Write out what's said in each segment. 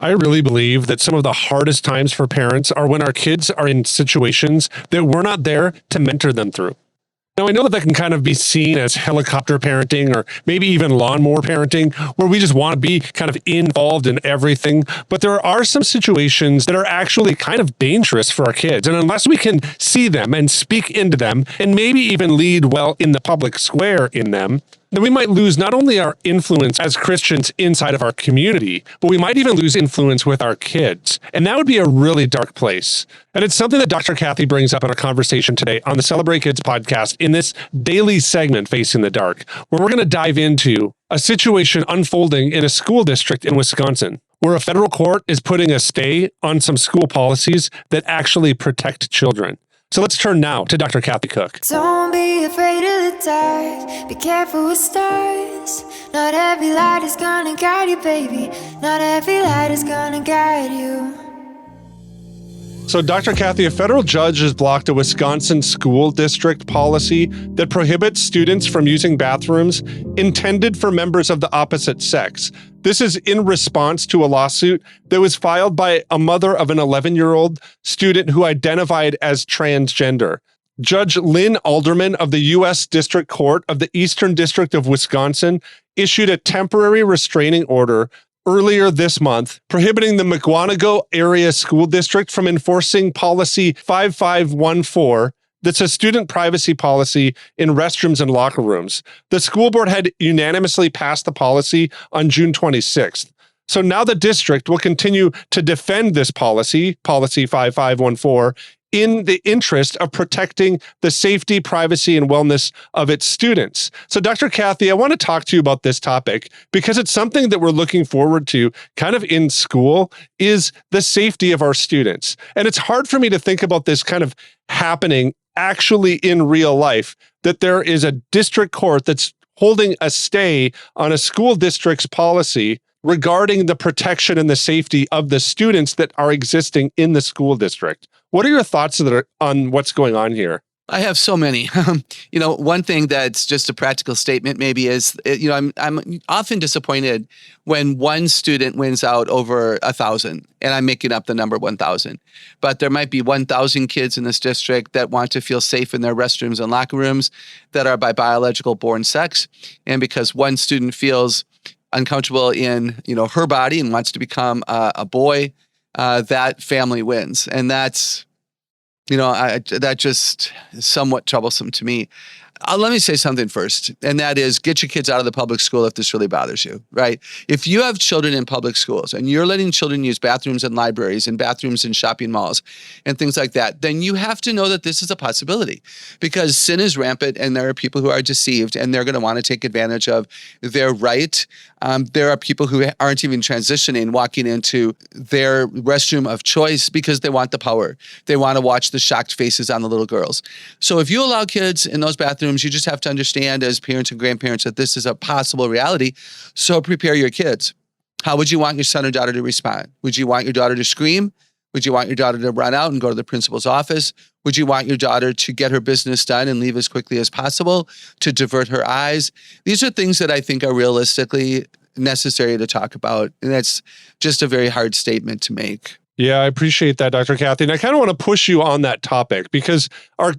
I really believe that some of the hardest times for parents are when our kids are in situations that we're not there to mentor them through. Now, I know that that can kind of be seen as helicopter parenting or maybe even lawnmower parenting, where we just want to be kind of involved in everything. But there are some situations that are actually kind of dangerous for our kids. And unless we can see them and speak into them and maybe even lead well in the public square in them, then we might lose not only our influence as Christians inside of our community, but we might even lose influence with our kids. And that would be a really dark place. And it's something that Dr. Kathy brings up in our conversation today on the Celebrate Kids podcast in this daily segment, Facing the Dark, where we're going to dive into a situation unfolding in a school district in Wisconsin, where a federal court is putting a stay on some school policies that actually protect children. So let's turn now to Dr. Kathy Cook. Don't be afraid of the dark. Be careful with stars. Not every light is gonna guide you, baby. Not every light is gonna guide you. So, Dr. Kathy, a federal judge has blocked a Wisconsin school district policy that prohibits students from using bathrooms intended for members of the opposite sex. This is in response to a lawsuit that was filed by a mother of an 11-year-old student who identified as transgender. Judge Lynn Alderman of the U.S. District Court of the Eastern District of Wisconsin issued a temporary restraining order earlier this month, prohibiting the Mukwonago Area School District from enforcing Policy 5514, that's a student privacy policy in restrooms and locker rooms. The school board had unanimously passed the policy on June 26th. So now the district will continue to defend this policy, Policy 5514, in the interest of protecting the safety, privacy, and wellness of its students. So, Dr. Kathy, I want to talk to you about this topic because it's something that we're looking forward to kind of in school is the safety of our students. And it's hard for me to think about this kind of happening actually in real life, that there is a district court that's holding a stay on a school district's policy regarding the protection and the safety of the students that are existing in the school district. What are your thoughts on what's going on here? I have so many. One thing that's just a practical statement maybe is, I'm often disappointed when one student wins out over 1,000, and I'm making up the number 1,000. But there might be 1,000 kids in this district that want to feel safe in their restrooms and locker rooms that are by biological born sex. And because one student feels uncomfortable in, her body and wants to become a boy, that family wins. And that's, that just is somewhat troublesome to me. Let me say something first, and that is get your kids out of the public school if this really bothers you, right? If you have children in public schools and you're letting children use bathrooms in libraries and bathrooms in shopping malls and things like that, then you have to know that this is a possibility because sin is rampant and there are people who are deceived and they're going to want to take advantage of their right. There are people who aren't even transitioning, walking into their restroom of choice because they want the power. They want to watch the shocked faces on the little girls. So if you allow kids in those bathrooms, you just have to understand as parents and grandparents that this is a possible reality. So prepare your kids. How would you want your son or daughter to respond? Would you want your daughter to scream? Would you want your daughter to run out and go to the principal's office? Would you want your daughter to get her business done and leave as quickly as possible, to divert her eyes? These are things that I think are realistically necessary to talk about. And that's just a very hard statement to make. Yeah, I appreciate that, Dr. Kathy. And I kind of want to push you on that topic because,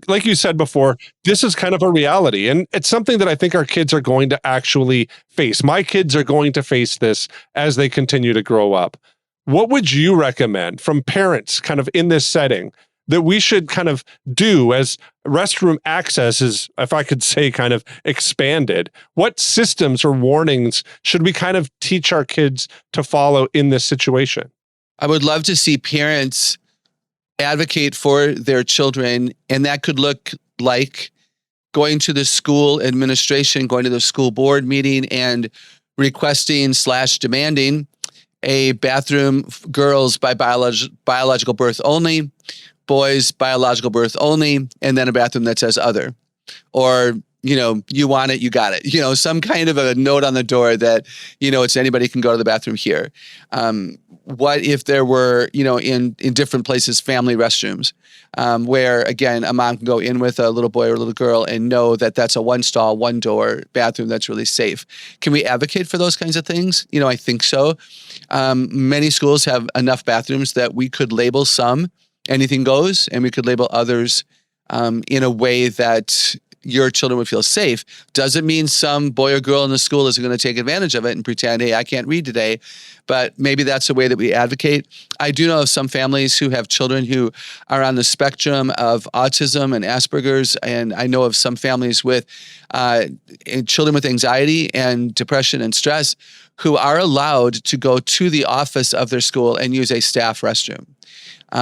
like you said before, this is kind of a reality. And it's something that I think our kids are going to actually face. My kids are going to face this as they continue to grow up. What would you recommend from parents kind of in this setting that we should kind of do as restroom access is, if I could say, kind of expanded? What systems or warnings should we kind of teach our kids to follow in this situation? I would love to see parents advocate for their children, and that could look like going to the school administration, going to the school board meeting and requesting/demanding a bathroom, girls by biological birth only, boys biological birth only, and then a bathroom that says other. Or, you want it, you got it. Some kind of a note on the door that, it's anybody can go to the bathroom here. What if there were, in different places, family restrooms, where, again, a mom can go in with a little boy or a little girl and know that that's a one stall, one door bathroom that's really safe. Can we advocate for those kinds of things? I think so. Many schools have enough bathrooms that we could label some anything goes, and we could label others in a way that your children would feel safe. Doesn't mean some boy or girl in the school is going to take advantage of it and pretend, hey, I can't read today. But maybe that's a way that we advocate. I do know of some families who have children who are on the spectrum of autism and Asperger's. And I know of some families with children with anxiety and depression and stress who are allowed to go to the office of their school and use a staff restroom.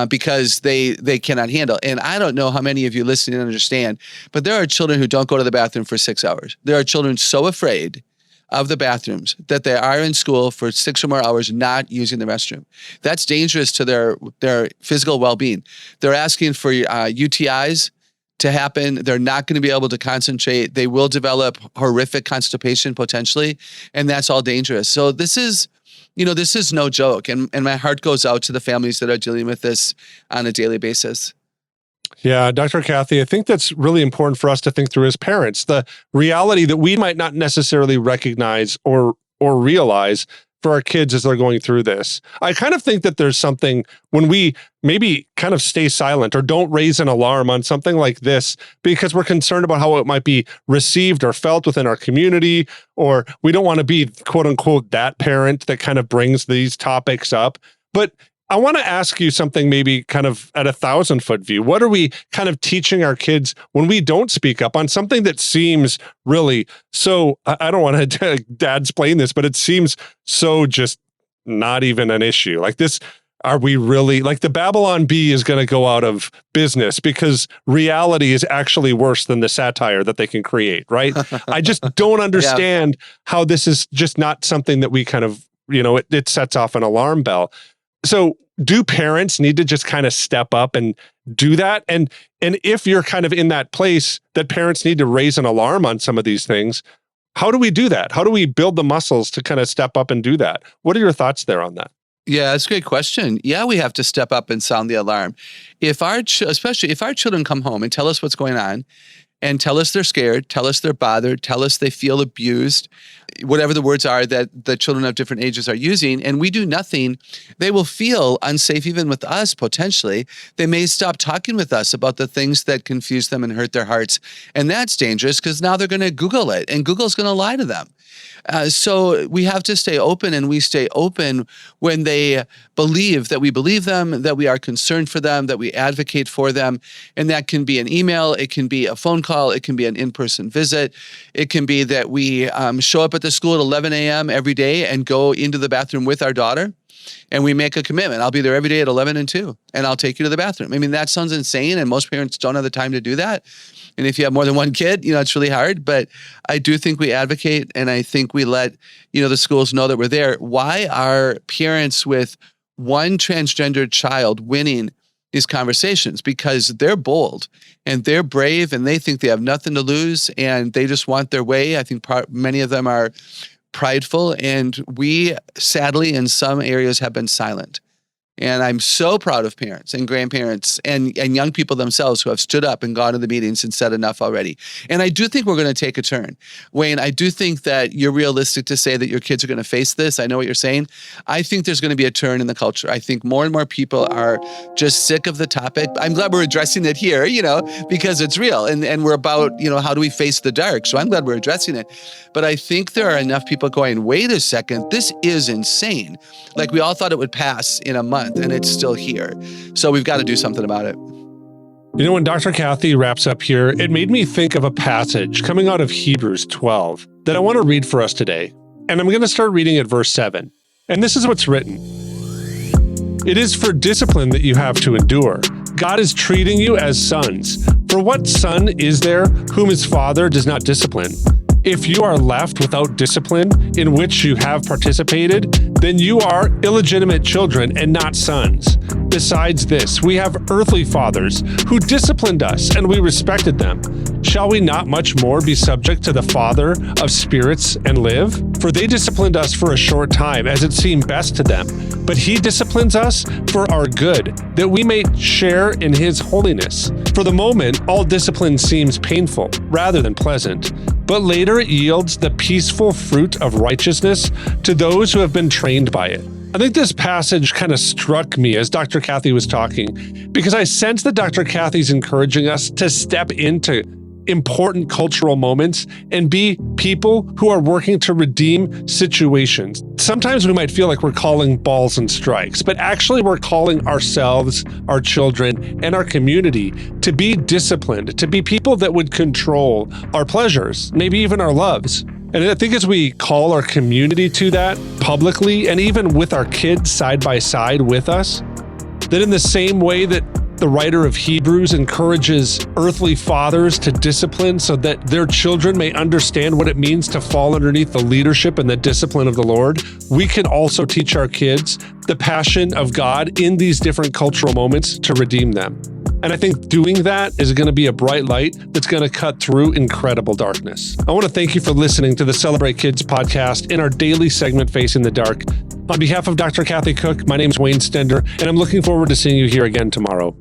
Because they cannot handle. And I don't know how many of you listening understand, but there are children who don't go to the bathroom for 6 hours. There are children so afraid of the bathrooms that they are in school for 6 or more hours not using the restroom. That's dangerous to their physical well-being. They're asking for UTIs to happen. They're not going to be able to concentrate. They will develop horrific constipation potentially, and that's all dangerous. So this is no joke. And my heart goes out to the families that are dealing with this on a daily basis. Yeah, Dr. Kathy, I think that's really important for us to think through as parents. The reality that we might not necessarily recognize or realize for our kids as they're going through this. I kind of think that there's something when we maybe kind of stay silent or don't raise an alarm on something like this because we're concerned about how it might be received or felt within our community, or we don't want to be, quote unquote, that parent that kind of brings these topics up. But I want to ask you something maybe kind of at 1,000-foot view. What are we kind of teaching our kids when we don't speak up on something that seems really so, I don't want to dad-splain this, but it seems so just not even an issue. Like this, are we really, like the Babylon Bee is going to go out of business because reality is actually worse than the satire that they can create, right? I just don't understand how this is just not something that we kind of, it sets off an alarm bell. So do parents need to just kind of step up and do that? And if you're kind of in that place that parents need to raise an alarm on some of these things, how do we do that? How do we build the muscles to kind of step up and do that? What are your thoughts there on that? Yeah, that's a great question. Yeah, we have to step up and sound the alarm. Especially if our children come home and tell us what's going on, and tell us they're scared, tell us they're bothered, tell us they feel abused, whatever the words are that the children of different ages are using, and we do nothing, they will feel unsafe even with us, potentially. They may stop talking with us about the things that confuse them and hurt their hearts. And that's dangerous because now they're going to Google it, and Google's going to lie to them. So we have to stay open, and we stay open when they believe that we believe them, that we are concerned for them, that we advocate for them. And that can be an email, it can be a phone call, it can be an in-person visit. It can be that we show up at the school at 11 a.m. every day and go into the bathroom with our daughter. And we make a commitment. I'll be there every day at 11 and 2, and I'll take you to the bathroom. I mean, that sounds insane, and most parents don't have the time to do that. And if you have more than one kid, it's really hard. But I do think we advocate, and I think we let, the schools know that we're there. Why are parents with one transgendered child winning these conversations? Because they're bold, and they're brave, and they think they have nothing to lose, and they just want their way. I think many of them are prideful, and we sadly in some areas have been silent. And I'm so proud of parents and grandparents and young people themselves who have stood up and gone to the meetings and said enough already. And I do think we're going to take a turn. Wayne, I do think that you're realistic to say that your kids are going to face this. I know what you're saying. I think there's going to be a turn in the culture. I think more and more people are just sick of the topic. I'm glad we're addressing it here, because it's real. And we're about, how do we face the dark? So I'm glad we're addressing it. But I think there are enough people going, wait a second, this is insane. Like we all thought it would pass in a month, and it's still here. So we've got to do something about it. When Dr. Kathy wraps up here, it made me think of a passage coming out of Hebrews 12 that I want to read for us today. And I'm going to start reading at verse 7. And this is what's written. It is for discipline that you have to endure. God is treating you as sons. For what son is there whom his father does not discipline? If you are left without discipline in which you have participated, then you are illegitimate children and not sons. Besides this, we have earthly fathers who disciplined us, and we respected them. shall we not much more be subject to the Father of spirits and live? For they disciplined us for a short time, as it seemed best to them. But he disciplines us for our good, that we may share in his holiness. For the moment, all discipline seems painful, rather than pleasant. But later it yields the peaceful fruit of righteousness to those who have been trained by it. I think this passage kind of struck me as Dr. Kathy was talking, because I sense that Dr. Kathy's encouraging us to step into important cultural moments and be people who are working to redeem situations. Sometimes we might feel like we're calling balls and strikes, but actually we're calling ourselves, our children, and our community to be disciplined, to be people that would control our pleasures, maybe even our loves. And I think as we call our community to that publicly, and even with our kids side by side with us, that in the same way that the writer of Hebrews encourages earthly fathers to discipline so that their children may understand what it means to fall underneath the leadership and the discipline of the Lord, we can also teach our kids the passion of God in these different cultural moments to redeem them. And I think doing that is going to be a bright light that's going to cut through incredible darkness. I want to thank you for listening to the Celebrate Kids podcast in our daily segment, Facing the Dark. On behalf of Dr. Kathy Cook, my name is Wayne Stender, and I'm looking forward to seeing you here again tomorrow.